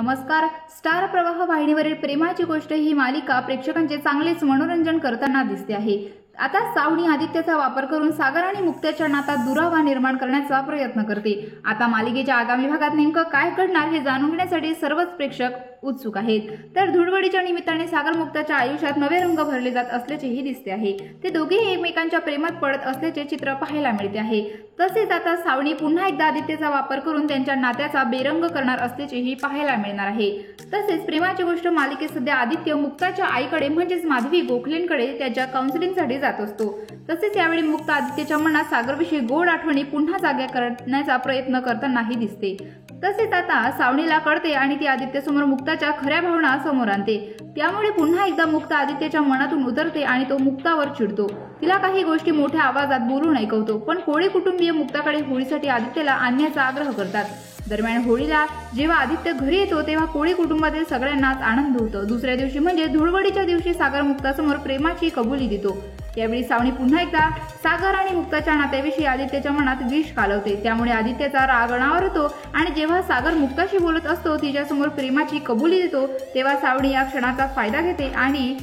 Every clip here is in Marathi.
नमस्कार. स्टार प्रवाह वाहिनीवरील प्रेमाची गोष्ट ही मालिका प्रेक्षकांचे चांगलेच मनोरंजन करताना दिसते आहे. आता सावनी आदित्यचा वापर करून सागर आणि मुक्ताच्या नातात दुरावा निर्माण करण्याचा प्रयत्न करते. आता मालिकेच्या आगामी भागात नेमकं काय घडणार हे जाणून घेण्यासाठी सर्वच प्रेक्षक उत्सुक आहेत. तर धुळवडीच्या निमित्ताने सागर मुक्ताच्या आयुष्यात नवे रंग भरले जात असल्याचेही दिसते आहे. ते दोघेही एकमेकांच्या प्रेमात पडत असल्याचे चित्र पाहायला मिळते आहे. तसेच आता सावनी पुन्हा एकदा आदित्यचा वापर करून त्यांच्या नात्याचा बेरंग करणार असल्याचेही पाहायला मिळणार आहे. तसेच प्रेमाची गोष्ट मालिकेत सध्या आदित्य मुक्ताच्या आईकडे म्हणजेच माधवी गोखलेंकडे त्याच्या काउन्सिलिंगसाठी जात असतो. तसेच यावेळी मुक्ता आदित्यच्या मनात सागरविषयी गोड आठवणी पुन्हा जाग्या करण्याचा प्रयत्न करतानाही दिसते. तसेच आता सावनीला कळते आणि ती आदित्यसमोर मुक्ताच्या खऱ्या भावना समोर आणते. त्यामुळे पुन्हा एकदा मुक्ता आदित्यच्या मनातून उतरते आणि तो मुक्तावर चिडतो. तिला काही गोष्टी मोठ्या आवाजात बोलून ऐकवतो. पण कोळी कुटुंबीय मुक्ताकडे होळीसाठी आदित्यला आणण्याचा आग्रह करतात. दरम्यान होळीला जेव्हा आदित्य घरी येतो तेव्हा कोळी कुटुंबातील सगळ्यांनाच आनंद होतो. दुसऱ्या दिवशी म्हणजे धुळवडीच्या दिवशी सागर मुक्तासमोर प्रेमाची कबुली देतो. यावेळी सावनी पुन्हा एकदा सागर आणि मुक्ताच्या नात्याविषयी आदित्यच्या मनात विष कालवते. त्यामुळे आदित्यचा राग अनावर होतो आणि जेव्हा सागर मुक्ताशी बोलत असतो, तिच्यासमोर प्रेमाची कबुली देतो, तेव्हा सावनी या क्षणाचा फायदा घेते आणि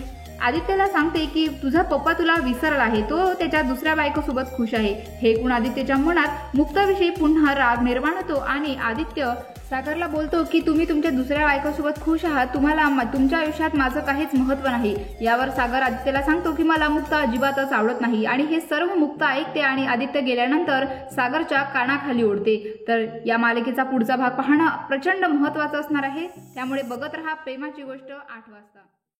आदित्यला सांगते की तुझा पप्पा तुला विसरला आहे, तो त्याच्या दुसऱ्या बायकोसोबत खुश आहे. हे ऐकून आदित्यच्या मनात मुक्ताविषयी पुन्हा राग निर्माण होतो आणि आदित्य सागरला बोलतो की तुम्ही तुमच्या दुसऱ्या बायकोसोबत खुश आहात, तुम्हाला तुमच्या आयुष्यात माझं काहीच महत्त्व नाही. यावर सागर आदित्यला सांगतो की मला मुक्ता अजिबातच आवडत नाही आणि हे सर्व मुक्ता ऐकते आणि आदित्य गेल्यानंतर सागरच्या कानाखाली ओढते. तर या मालिकेचा पुढचा भाग पाहणं प्रचंड महत्त्वाचं असणार आहे. त्यामुळे बघत रहा प्रेमाची गोष्ट 8 वाजता.